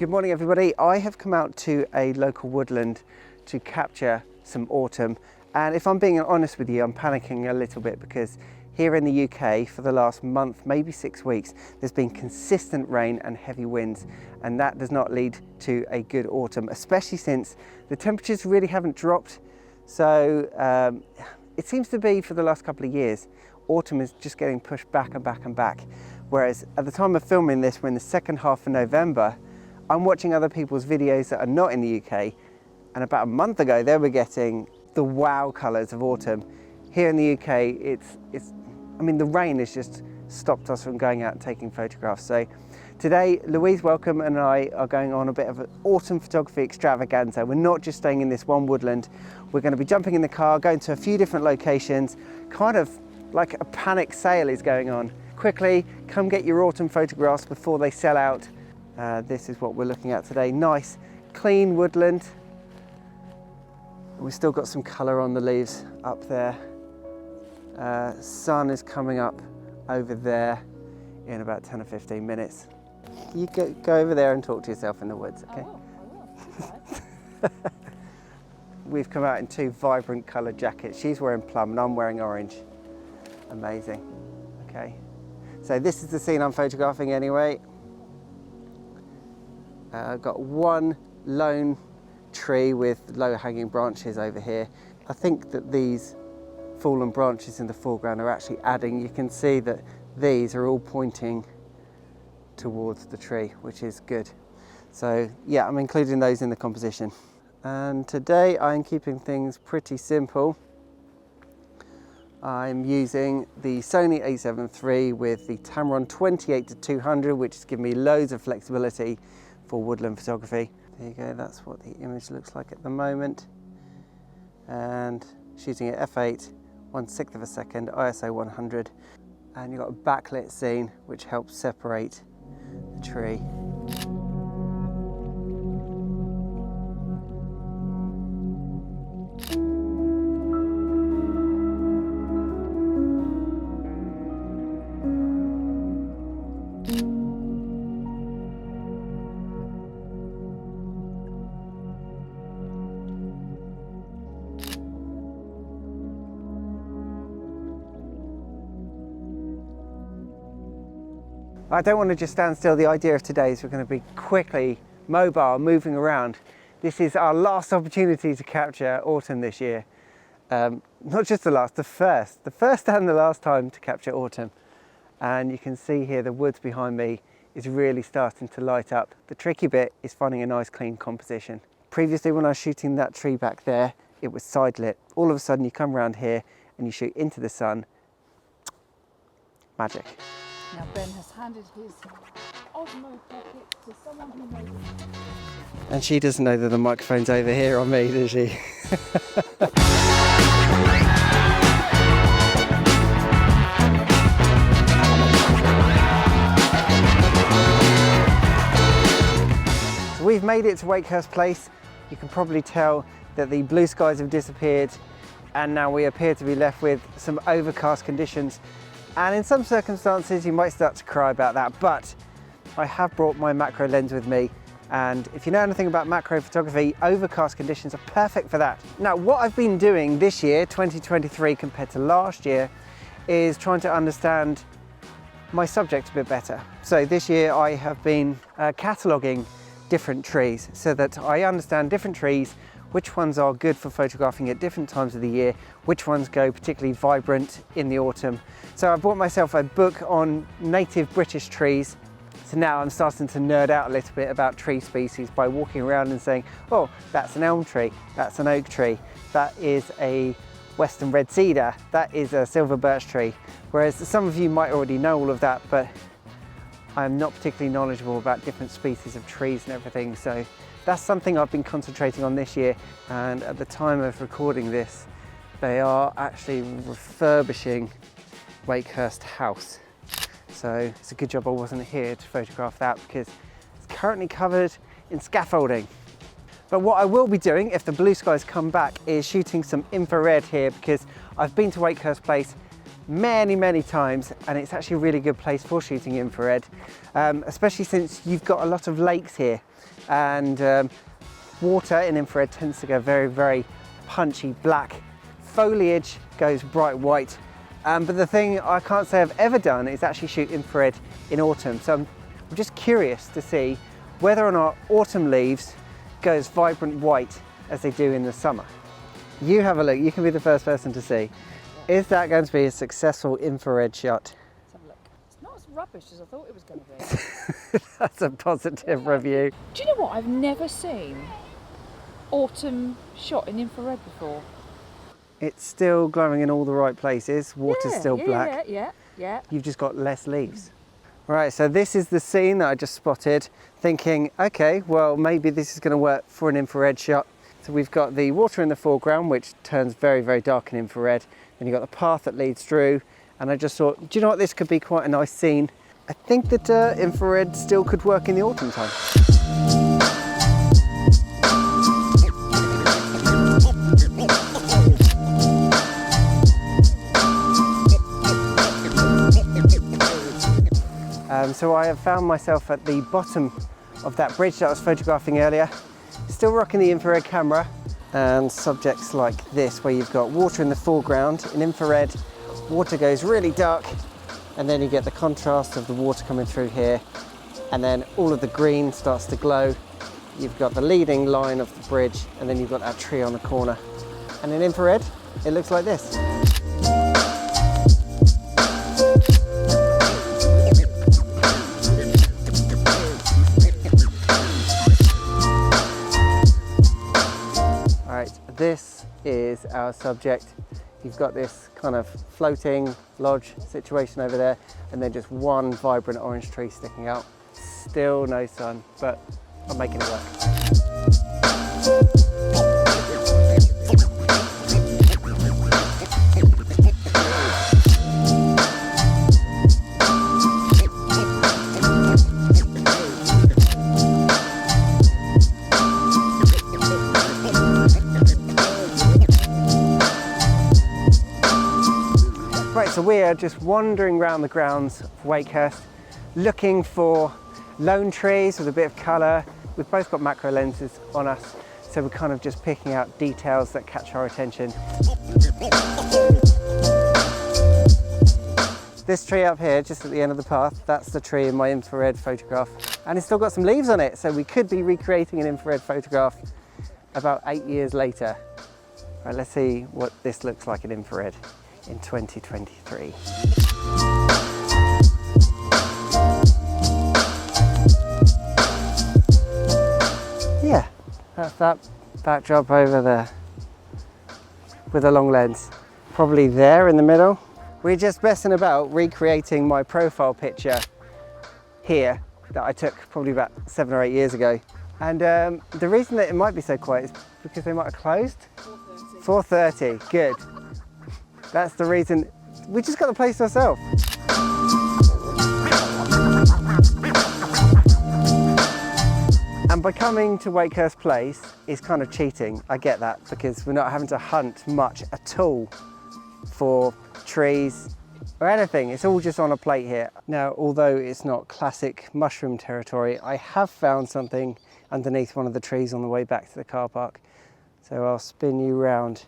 Good morning everybody. I have come out to a local woodland to capture some autumn, and if I'm being honest with you, I'm panicking a little bit because here in the UK for the last month, maybe 6 weeks, there's been consistent rain and heavy winds, and that does not lead to a good autumn, especially since the temperatures really haven't dropped. So it seems to be for the last couple of years, autumn is just getting pushed back and back and back. Whereas at the time of filming this, we're in the second half of November, I'm watching other people's videos that are not in the UK, and about a month ago they were getting the wow colours of autumn. Here in the UK, I mean, the rain has just stopped us from going out and taking photographs. So today, Louise Welcome and I are going on a bit of an autumn photography extravaganza. We're not just staying in this one woodland. We're going to be jumping in the car, going to a few different locations, kind of like a panic sale is going on. Quickly, come get your autumn photographs before they sell out. This is what we're looking at today. Nice, clean woodland. We've still got some colour on the leaves up there. Sun is coming up over there in about 10 or 15 minutes. You go over there and talk to yourself in the woods, okay? I will. We've come out in two vibrant coloured jackets. She's wearing plum and I'm wearing orange. Amazing. Okay. So this is the scene I'm photographing anyway. I've got one lone tree with low hanging branches over here. I think that these fallen branches in the foreground are actually adding. You can see that these are all pointing towards the tree, which is good. So yeah, I'm including those in the composition. And today I'm keeping things pretty simple. I'm using the Sony A7iv III with the Tamron 28-200, which is giving me loads of flexibility for woodland photography. There you go, that's what the image looks like at the moment. And shooting at f8, 1/6 of a second, ISO 100. And you've got a backlit scene, which helps separate the tree. I don't want to just stand still. The idea of today is we're going to be quickly mobile, moving around. This is our last opportunity to capture autumn this year. Not just the last, the first and the last time to capture autumn. And you can see here the woods behind me is really starting to light up. The tricky bit is finding a nice clean composition. Previously when I was shooting that tree back there, it was side lit. All of a sudden you come around here and you shoot into the sun. Magic. Now Ben has handed his Osmo Pocket to someone who knows. And she doesn't know that the microphone's over here on me, does she? So we've made it to Wakehurst Place. You can probably tell that the blue skies have disappeared and now we appear to be left with some overcast conditions. And in some circumstances you might start to cry about that, but I have brought my macro lens with me, and if you know anything about macro photography, overcast conditions are perfect for that. Now what I've been doing this year, 2023, compared to last year, is trying to understand my subject a bit better. So this year I have been cataloguing different trees so that I understand different trees, which ones are good for photographing at different times of the year, which ones go particularly vibrant in the autumn. So I bought myself a book on native British trees. So now I'm starting to nerd out a little bit about tree species by walking around and saying, oh, that's an elm tree, that's an oak tree, that is a western red cedar, that is a silver birch tree. Whereas some of you might already know all of that, but I'm not particularly knowledgeable about different species of trees and everything. So that's something I've been concentrating on this year, and at the time of recording this, they are actually refurbishing Wakehurst House. So it's a good job I wasn't here to photograph that because it's currently covered in scaffolding. But what I will be doing if the blue skies come back is shooting some infrared here, because I've been to Wakehurst Place many times, and it's actually a really good place for shooting infrared, especially since you've got a lot of lakes here, and water in infrared tends to go very punchy black. Foliage goes bright white, but the thing I can't say I've ever done is actually shoot infrared in autumn. So I'm just curious to see whether or not autumn leaves go as vibrant white as they do in the summer. You have a look, you can be the first person to see. Is that going to be a successful infrared shot? Let's have a look. It's not as rubbish as I thought it was going to be. That's a positive review. Do you know what? I've never seen autumn shot in infrared before. It's still glowing in all the right places. Water's still black. Yeah. You've just got less leaves. Right, so this is the scene that I just spotted, thinking, okay, well, maybe this is going to work for an infrared shot. So we've got the water in the foreground, which turns very dark in infrared. Then you've got the path that leads through. And I just thought, do you know what, this could be quite a nice scene. I think that infrared still could work in the autumn time. So I have found myself at the bottom of that bridge that I was photographing earlier, still rocking the infrared camera, and subjects like this where you've got water in the foreground. In infrared, water goes really dark, and then you get the contrast of the water coming through here, and then all of the green starts to glow. You've got the leading line of the bridge, and then you've got that tree on the corner. And in infrared, it looks like this. This is our subject. You've got this kind of floating lodge situation over there, and then just one vibrant orange tree sticking out. Still no sun, but I'm making it work. So we are just wandering around the grounds of Wakehurst, looking for lone trees with a bit of colour. We've both got macro lenses on us, so we're kind of just picking out details that catch our attention. This tree up here, just at the end of the path, that's the tree in my infrared photograph. And it's still got some leaves on it, so we could be recreating an infrared photograph about 8 years later. Right, let's see what this looks like in infrared in 2023. Yeah, that's that backdrop over there with a long lens. Probably there in the middle. We're just messing about recreating my profile picture here that I took probably about 7 or 8 years ago. And the reason that it might be so quiet is because they might have closed. 4:30, good. That's the reason. We just got the place to ourselves. And by coming to Wakehurst Place is kind of cheating. I get that, because we're not having to hunt much at all for trees or anything. It's all just on a plate here. Now, although it's not classic mushroom territory, I have found something underneath one of the trees on the way back to the car park. So I'll spin you round.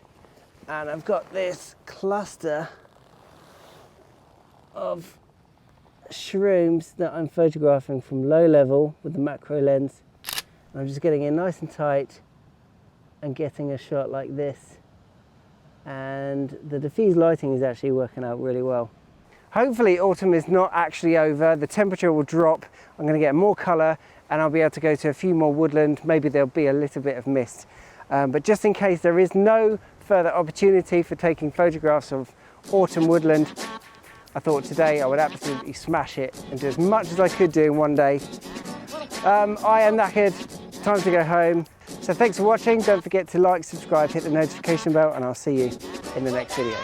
And I've got this cluster of shrooms that I'm photographing from low level with the macro lens. And I'm just getting in nice and tight and getting a shot like this. And the diffuse lighting is actually working out really well. Hopefully autumn is not actually over. The temperature will drop. I'm going to get more colour, and I'll be able to go to a few more woodland. Maybe there'll be a little bit of mist. But just in case there is no further opportunity for taking photographs of autumn woodland, I thought today I would absolutely smash it and do as much as I could do in one day. I am knackered, time to go home. So thanks for watching. Don't forget to like, subscribe, hit the notification bell, and I'll see you in the next video.